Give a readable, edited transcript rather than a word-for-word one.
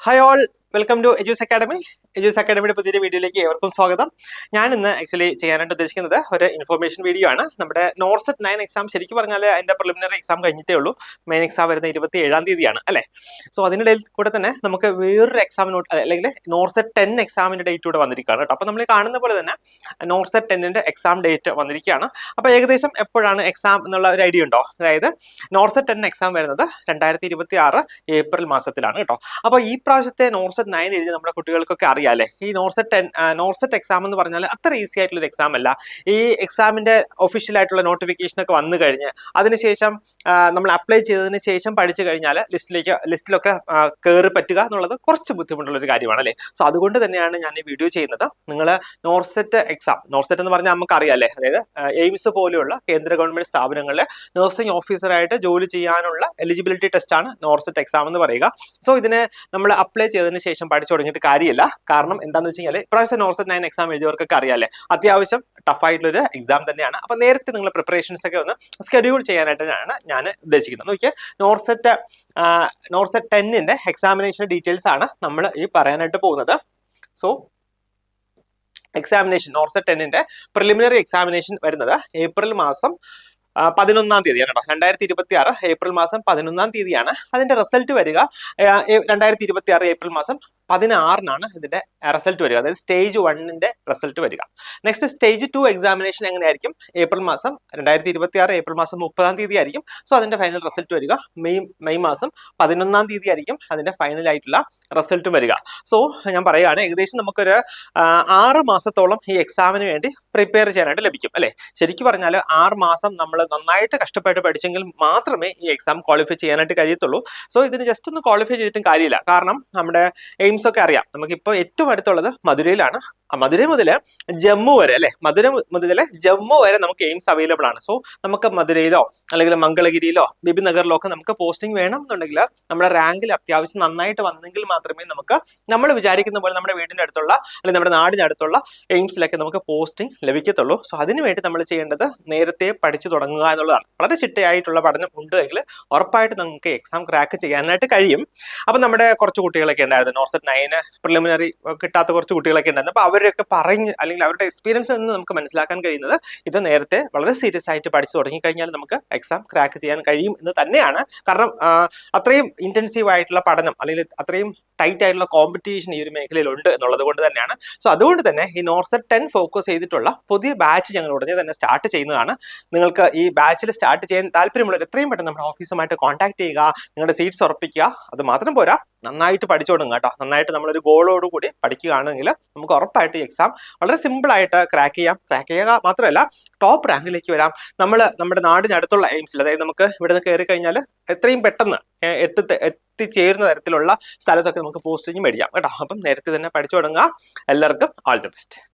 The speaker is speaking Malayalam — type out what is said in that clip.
Hi all, welcome to Edus Academy. എജൂസ് അക്കാഡമിയുടെ പുതിയൊരു വീഡിയോയിലേക്ക് ഏവർക്കും സ്വാഗതം. ഞാൻ ഇന്ന് ആക്ച്വലി ചെയ്യാനായിട്ട് ഉദ്ദേശിക്കുന്നത് ഒരു ഇൻഫോർമേഷൻ വീഡിയോ ആണ്. നമ്മുടെ നോർസെറ്റ് 9 എക്സാം ശരിക്കും പറഞ്ഞാൽ അതിന്റെ പ്രിലിമിനറി എക്സാം കഴിഞ്ഞിട്ടേ ഉള്ളൂ. മെയിൻ എക്സാം വരുന്ന 27-ാം തീയതിയാണ് അല്ലേ. സോ അതിനിടയിൽ കൂടെ തന്നെ നമുക്ക് വേറൊരു എക്സാമിനോട്ട് അല്ലെങ്കിൽ നോർസെറ്റ് 10 എക്സാമിന്റെ ഡേറ്റ് കൂടെ വന്നിരിക്കുകയാണ് കേട്ടോ. അപ്പോൾ നമ്മൾ കാണുന്ന പോലെ തന്നെ നോർസെറ്റ് 10ന്റെ എക്സാം ഡേറ്റ് വന്നിരിക്കുകയാണ്. അപ്പോൾ ഏകദേശം എപ്പോഴാണ് എക്സാം എന്നുള്ള ഒരു ഐഡിയ ഉണ്ടോ? അതായത് നോർസെറ്റ് 10 എക്സാം വരുന്നത് 2026 ഏപ്രിൽ മാസത്തിലാണ് കേട്ടോ. അപ്പോൾ ഈ പ്രാവശ്യത്തെ നോർസെറ്റ് 9 എഴുതി നമ്മുടെ കുട്ടികൾക്കൊക്കെ അറിയാം അല്ലേ. ഈ നോർസെറ്റ് എക്സാം എന്ന് പറഞ്ഞാൽ അത്ര ഈസി ആയിട്ടുള്ള ഒരു എക്സാം അല്ല. ഈ എക്സാമിന്റെ ഒഫീഷ്യൽ ആയിട്ടുള്ള നോട്ടിഫിക്കേഷൻ ഒക്കെ വന്നു കഴിഞ്ഞ് അതിനുശേഷം നമ്മൾ അപ്ലൈ ചെയ്തതിന് ശേഷം പഠിച്ചു കഴിഞ്ഞാൽ ലിസ്റ്റിലൊക്കെ കയറി പറ്റുക എന്നുള്ളത് കുറച്ച് ബുദ്ധിമുട്ടുള്ള ഒരു കാര്യമാണ് അല്ലേ. സോ അതുകൊണ്ട് തന്നെയാണ് ഞാൻ ഈ വീഡിയോ ചെയ്യുന്നത്. നിങ്ങൾ നോർസെറ്റ് എന്ന് പറഞ്ഞാൽ നമുക്ക് അറിയാം, അതായത് എയിംസ് പോലെയുള്ള കേന്ദ്ര ഗവൺമെന്റ് സ്ഥാപനങ്ങളിലെ നഴ്സിംഗ് ഓഫീസറായിട്ട് ജോലി ചെയ്യാനുള്ള എലിജിബിലിറ്റി ടെസ്റ്റ് ആണ് നോർസെറ്റ് എക്സാം എന്ന് പറയുക. സോ ഇതിന് നമ്മൾ അപ്ലൈ ചെയ്തതിന് ശേഷം പഠിച്ചു തുടങ്ങിയിട്ട് കാര്യമില്ല. കാരണം എന്താണെന്ന് വെച്ച് കഴിഞ്ഞാൽ ഇപ്രാവശ്യം നോർസെറ്റ് 9 എക്സാം എഴുതിയവർക്കൊക്കെ അറിയാല്ലേ, അത്യാവശ്യം ടഫായിട്ടുള്ളൊരു എക്സാം തന്നെയാണ്. അപ്പോൾ നേരത്തെ നിങ്ങൾ പ്രിപ്പറേഷൻസ് ഒക്കെ ഒന്ന് സ്കെഡ്യൂൾ ചെയ്യാനായിട്ടാണ് ഞാൻ ഉദ്ദേശിക്കുന്നത്. നോക്കിയാൽ നോർസെറ്റ് 10ന്റെ എക്സാമിനേഷൻ ഡീറ്റെയിൽസ് ആണ് നമ്മൾ ഈ പറയാനായിട്ട് പോകുന്നത്. സോ എക്സാമിനേഷൻ നോർസെറ്റ് 10ന്റെ പ്രിലിമിനറി എക്സാമിനേഷൻ വരുന്നത് ഏപ്രിൽ മാസം 11-ാം തീയതിയാണ് കേട്ടോ. 2026 ഏപ്രിൽ മാസം 11-ാം തീയതിയാണ് അതിന്റെ റിസൾട്ട് വരിക. 2026 ഏപ്രിൽ മാസം 16-നാണ് ഇതിന്റെ റിസൾട്ട് വരിക, അതായത് സ്റ്റേജ് 1ന്റെ റിസൾട്ട് വരിക. നെക്സ്റ്റ് സ്റ്റേജ് 2 എക്സാമിനേഷൻ എങ്ങനെയായിരിക്കും? 2026 ഏപ്രിൽ മാസം 30-ാം തീയതി ആയിരിക്കും. സോ അതിന്റെ ഫൈനൽ റിസൾട്ട് വരിക മെയ് മാസം 11-ാം തീയതി ആയിരിക്കും അതിന്റെ ഫൈനൽ ആയിട്ടുള്ള റിസൾട്ട് വരിക. സോ ഞാൻ പറയുകയാണ്, ഏകദേശം നമുക്കൊരു 6 മാസത്തോളം ഈ എക്സാമിന് വേണ്ടി പ്രിപ്പയർ ചെയ്യാനായിട്ട് ലഭിക്കും അല്ലെ. ശരിക്കും പറഞ്ഞാൽ 6 മാസം നമ്മൾ നന്നായിട്ട് കഷ്ടപ്പെട്ട് പഠിച്ചെങ്കിൽ മാത്രമേ ഈ എക്സാം ക്വാളിഫൈ ചെയ്യാനായിട്ട് കഴിയത്തുള്ളൂ. സോ ഇതിന് ജസ്റ്റ് ഒന്ന് ക്വാളിഫൈ ചെയ്തിട്ടും കാര്യമില്ല. കാരണം നമ്മുടെ എയിംസ് ഒക്കെ അറിയാം, നമുക്കിപ്പോൾ ഏറ്റവും അടുത്തുള്ളത് മധുരയിലാണ്. മധുര മുതൽ ജമ്മു വരെ അല്ലെ, മധുര മുതൽ ജമ്മു വരെ നമുക്ക് എയിംസ് അവൈലബിൾ ആണ്. സോ നമുക്ക് മധുരയിലോ അല്ലെങ്കിൽ മംഗളഗിരിയിലോ ബിബി നഗറിലോ ഒക്കെ നമുക്ക് പോസ്റ്റിംഗ് വേണം എന്നുണ്ടെങ്കിൽ നമ്മുടെ റാങ്കിൽ അത്യാവശ്യം നന്നായിട്ട് വന്നെങ്കിൽ മാത്രമേ നമുക്ക് നമ്മൾ വിചാരിക്കുന്ന പോലെ നമ്മുടെ വീടിന്റെ അടുത്തുള്ള അല്ലെങ്കിൽ നമ്മുടെ നാടിനടുത്തുള്ള എയിംസിലൊക്കെ നമുക്ക് പോസ്റ്റിംഗ് ലഭിക്കത്തുള്ളൂ. സോ അതിനുവേണ്ടി നമ്മൾ ചെയ്യേണ്ടത് നേരത്തെ പഠിച്ചു തുടങ്ങുക എന്നുള്ളതാണ്. വളരെ ചിട്ടയായിട്ടുള്ള പഠനം ഉണ്ടെങ്കിൽ ഉറപ്പായിട്ട് നമുക്ക് എക്സാം ക്രാക്ക് ചെയ്യാനായിട്ട് കഴിയും. അപ്പൊ നമ്മുടെ കുറച്ച് കുട്ടികളൊക്കെ ഉണ്ടായിരുന്നു, നോർസെറ്റ് 9 പ്രിലിമിനറി കിട്ടാത്ത കുറച്ച് കുട്ടികളൊക്കെ ഉണ്ടായിരുന്നു. അപ്പൊ അവരൊക്കെ പറഞ്ഞ് അല്ലെങ്കിൽ അവരുടെ എക്സ്പീരിയൻസിൽ നിന്ന് നമുക്ക് മനസ്സിലാക്കാൻ കഴിയുന്നത് ഇത് നേരത്തെ വളരെ സീരിയസ് ആയിട്ട് പഠിച്ചു തുടങ്ങി കഴിഞ്ഞാൽ നമുക്ക് എക്സാം ക്രാക്ക് ചെയ്യാൻ കഴിയും എന്ന് തന്നെയാണ്. കാരണം അത്രയും ഇന്റൻസീവ് ആയിട്ടുള്ള പഠനം അല്ലെങ്കിൽ അത്രയും ടൈറ്റ് ആയിട്ടുള്ള കോമ്പറ്റീഷൻ ഈ ഒരു മേഖലയിൽ ഉണ്ട് എന്നുള്ളത് കൊണ്ട് തന്നെയാണ്. സോ അതുകൊണ്ട് തന്നെ ഈ നോർസെറ്റ് 10 ഫോക്കസ് ചെയ്തിട്ടുള്ള പുതിയ ബാച്ച് ഞങ്ങൾ ഉടനെ തന്നെ സ്റ്റാർട്ട് ചെയ്യുന്നതാണ്. നിങ്ങൾക്ക് ഈ ബാച്ചിൽ സ്റ്റാർട്ട് ചെയ്യാൻ താല്പര്യമുള്ളവർ എത്രയും പെട്ടെന്ന് നമ്മുടെ ഓഫീസുമായിട്ട് കോൺടാക്ട് ചെയ്യുക, നിങ്ങളുടെ സീറ്റ്സ് ഉറപ്പിക്കുക. അത് മാത്രം പോരാ, നന്നായിട്ട് പഠിച്ചു തുടങ്ങുക കേട്ടോ. നന്നായിട്ട് നമ്മളൊരു ഗോളോട് കൂടി പഠിക്കുകയാണെങ്കിൽ നമുക്ക് ഉറപ്പായിട്ട് ഈ എക്സാം വളരെ സിമ്പിൾ ആയിട്ട് ക്രാക്ക് ചെയ്യുക മാത്രമല്ല ടോപ്പ് റാങ്കിലേക്ക് വരാം. നമ്മൾ നമ്മുടെ നാടിനടുത്തുള്ള എയിംസിൽ, അതായത് നമുക്ക് ഇവിടെ നിന്ന് കയറി കഴിഞ്ഞാൽ എത്രയും പെട്ടെന്ന് എത്തിച്ചേരുന്ന തരത്തിലുള്ള സ്ഥലത്തൊക്കെ നമുക്ക് പോസ്റ്റിംഗ് മേടിക്കാം കേട്ടോ. അപ്പം നേരത്തെ തന്നെ പഠിച്ചു തുടങ്ങുക. എല്ലാവർക്കും ഓൾ ദി ബെസ്റ്റ്.